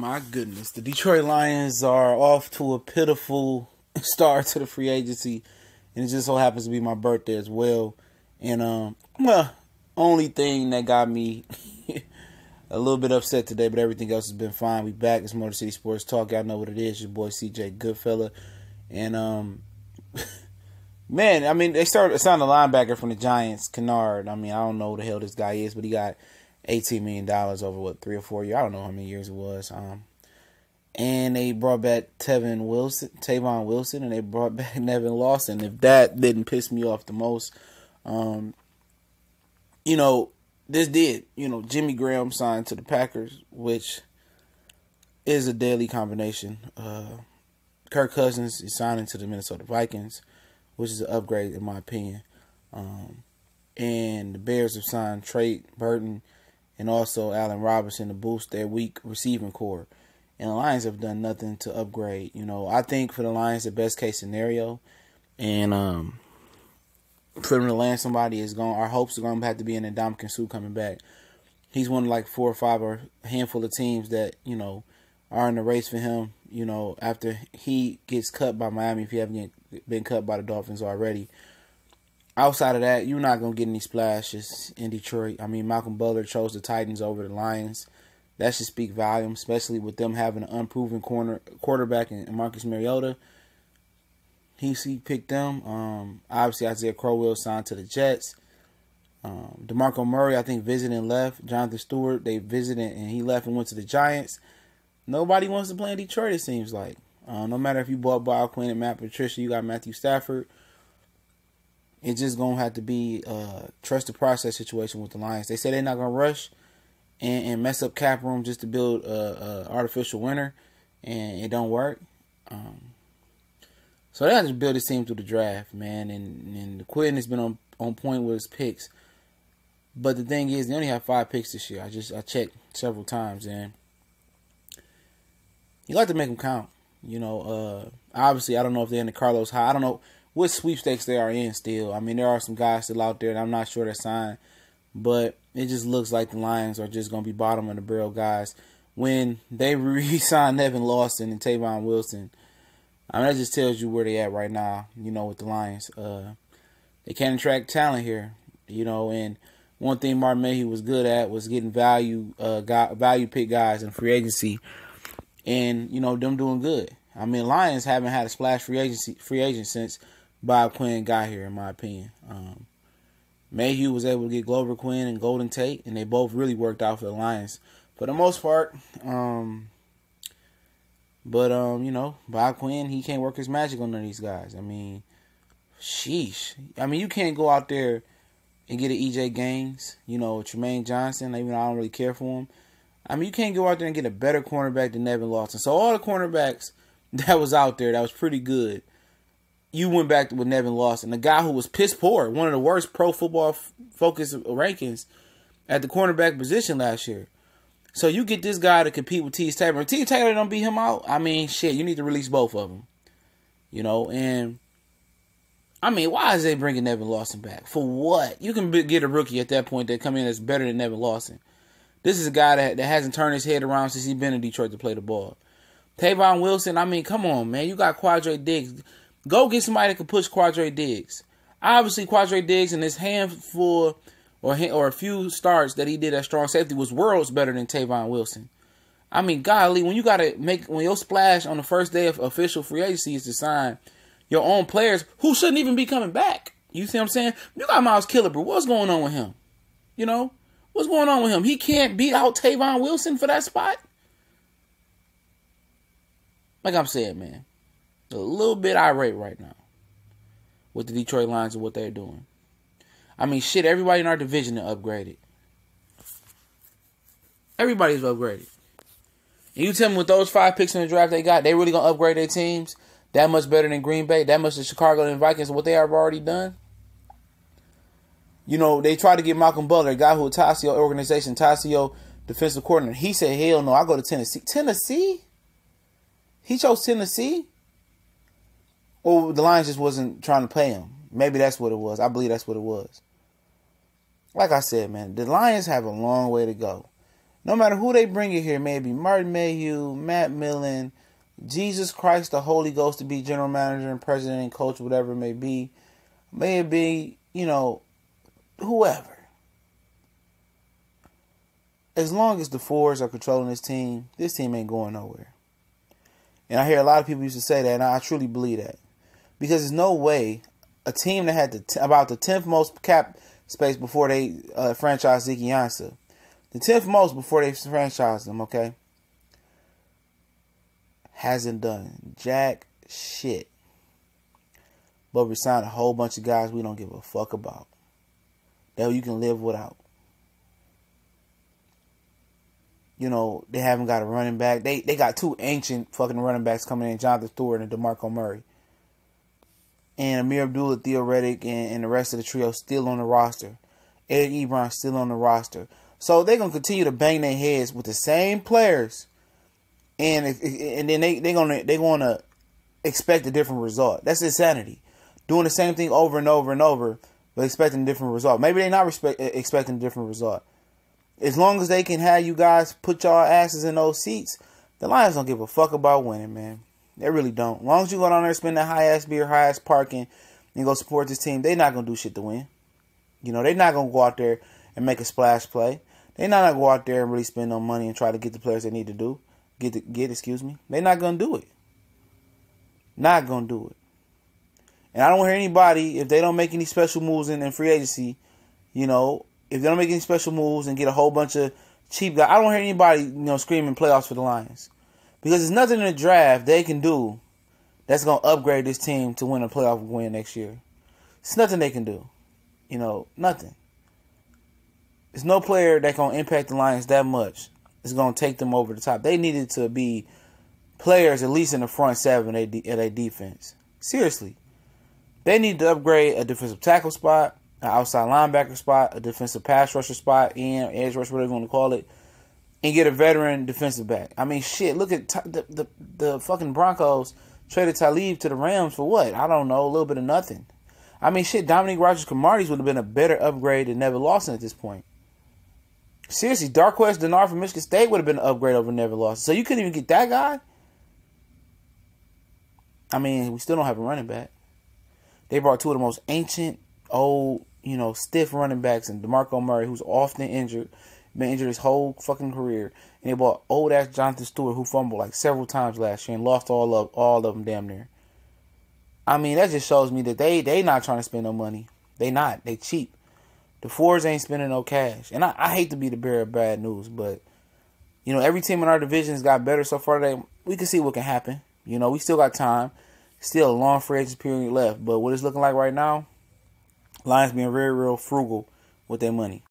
My goodness, the Detroit Lions are off to a pitiful start to the free agency, and it just so happens to be my birthday as well. And only thing that got me a little bit upset today, but everything else has been fine. We back. It's Motor City Sports Talk. Y'all know what it is. Your boy CJ Goodfella, and man, I mean, they signed a linebacker from the Giants, Kennard. I mean, I don't know who the hell this guy is, but he got $18 million over 3 or 4 years. I don't know how many years it was. And they brought back Tavon Wilson, and they brought back Nevin Lawson. If that didn't piss me off the most, this did. Jimmy Graham signed to the Packers, which is a deadly combination. Kirk Cousins is signing to the Minnesota Vikings, which is an upgrade in my opinion. And the Bears have signed Trey Burton and also Allen Robinson to boost their weak receiving core. And the Lions have done nothing to upgrade. I think for the Lions, the best case scenario, and for them to land somebody is going. Our hopes are going to have to be in Ndamukong Suh coming back. He's one of like 4 or 5 or a handful of teams that are in the race for him. After he gets cut by Miami, if he haven't been cut by the Dolphins already. Outside of that, you're not going to get any splashes in Detroit. I mean, Malcolm Butler chose the Titans over the Lions. That should speak volumes, especially with them having an unproven quarterback in Marcus Mariota. He picked them. Obviously, Isaiah Crowell signed to the Jets. DeMarco Murray, I think, visited and left. Jonathan Stewart, they visited and he left and went to the Giants. Nobody wants to play in Detroit, it seems like. No matter if you bought Bob Quinn and Matt Patricia, you got Matthew Stafford. It's just going to have to be a trust the process situation with the Lions. They say they're not going to rush and mess up cap room just to build a artificial winner, and it don't work. So they have to build this team through the draft, man. And Quinn has been on point with his picks. But the thing is, they only have 5 picks this year. I checked several times, and you like to make them count. Obviously, I don't know if they're in the Carlos Hyde. I don't know what sweepstakes they are in still. I mean, there are some guys still out there, and I'm not sure they're signed. But it just looks like the Lions are just going to be bottom of the barrel guys. When they re-signed Nevin Lawson and Tavon Wilson, I mean, that just tells you where they at right now, with the Lions. They can't attract talent here, and one thing Martin Mayhew was good at was getting value pick guys in free agency, and, them doing good. I mean, Lions haven't had a splash free agent since Bob Quinn got here, in my opinion. Mayhew was able to get Glover Quinn and Golden Tate, and they both really worked out for the Lions for the most part. But Bob Quinn, he can't work his magic on none of these guys. I mean, sheesh. I mean, you can't go out there and get an E.J. Gaines, Tremaine Johnson, even though I don't really care for him. I mean, you can't go out there and get a better cornerback than Nevin Lawson. So all the cornerbacks that was out there that was pretty good, you went back with Nevin Lawson, the guy who was piss poor, one of the worst pro football focus rankings at the cornerback position last year. So you get this guy to compete with T. Taylor. If T. Taylor don't beat him out, I mean, shit, you need to release both of them. And I mean, why is they bringing Nevin Lawson back? For what? You can get a rookie at that point that come in that's better than Nevin Lawson. This is a guy that hasn't turned his head around since he's been in Detroit to play the ball. Tavon Wilson, I mean, come on, man. You got Quadre Diggs. Go get somebody that can push Quadre Diggs. Obviously, Quadre Diggs and his handful or a few starts that he did at strong safety was worlds better than Tavon Wilson. I mean, golly, when your splash on the first day of official free agency is to sign your own players who shouldn't even be coming back. You see what I'm saying? You got Miles Killebrew. What's going on with him? What's going on with him? He can't beat out Tavon Wilson for that spot? Like I'm saying, man, a little bit irate right now with the Detroit Lions and what they're doing. I mean, shit, everybody in our division is upgraded. Everybody's upgraded. And you tell me with those 5 picks in the draft they got, they really going to upgrade their teams that much better than Green Bay, that much than Chicago and Vikings, what they have already done? They tried to get Malcolm Butler, a guy who was Tassio organization, Tassio defensive coordinator. He said, hell no, I go to Tennessee. Tennessee? He chose Tennessee? Or the Lions just wasn't trying to pay him. Maybe that's what it was. I believe that's what it was. Like I said, man, the Lions have a long way to go. No matter who they bring in here, maybe Martin Mayhew, Matt Millen, Jesus Christ, the Holy Ghost to be general manager and president and coach, whatever it may be. May it be, whoever. As long as the Fords are controlling this team ain't going nowhere. And I hear a lot of people used to say that, and I truly believe that. Because there's no way a team that had about the 10th most cap space before they franchised Zeke Ansah, the 10th most before they franchised him, okay, hasn't done jack shit but resign a whole bunch of guys we don't give a fuck about, that you can live without. They haven't got a running back. They got two ancient fucking running backs coming in, Jonathan Stewart and DeMarco Murray. And Amir Abdullah, Theo Reddick, and the rest of the trio still on the roster. Eric Ebron still on the roster. So they're going to continue to bang their heads with the same players. And then they're going to expect a different result. That's insanity. Doing the same thing over and over and over, but expecting a different result. Maybe they're not expecting a different result. As long as they can have you guys put y'all asses in those seats, the Lions don't give a fuck about winning, man. They really don't. As long as you go down there and spend that high-ass beer, high-ass parking, and go support this team, they're not going to do shit to win. They're not going to go out there and make a splash play. They're not going to go out there and really spend no money and try to get the players they need to do. Excuse me. They're not going to do it. Not going to do it. And I don't hear anybody, if they don't make any special moves in free agency, if they don't make any special moves and get a whole bunch of cheap guys, I don't hear anybody, screaming playoffs for the Lions. Because there's nothing in the draft they can do that's going to upgrade this team to win a playoff win next year. It's nothing they can do. Nothing. There's no player that going to impact the Lions that much. It's going to take them over the top. They needed to be players at least in the front seven of their defense. Seriously. They need to upgrade a defensive tackle spot, an outside linebacker spot, a defensive pass rusher spot, and edge rusher, whatever you want to call it, and get a veteran defensive back. I mean, shit, look at the fucking Broncos traded Talib to the Rams for what? I don't know, a little bit of nothing. I mean, shit, Dominique Rodgers-Cromartie would have been a better upgrade than Neville Lawson at this point. Seriously, Darqueze Dennard from Michigan State would have been an upgrade over Neville Lawson. So you couldn't even get that guy? I mean, we still don't have a running back. They brought two of the most ancient, old, stiff running backs, and DeMarco Murray, who's often injured, been injured his whole fucking career. And they brought old-ass Jonathan Stewart, who fumbled like several times last year and lost all of them damn near. I mean, that just shows me that they not trying to spend no money. They not. They cheap. The Fords ain't spending no cash. And I hate to be the bearer of bad news, but, every team in our division has got better so far today. We can see what can happen. We still got time. Still a long free agency period left. But what it's looking like right now, Lions being very, real frugal with their money.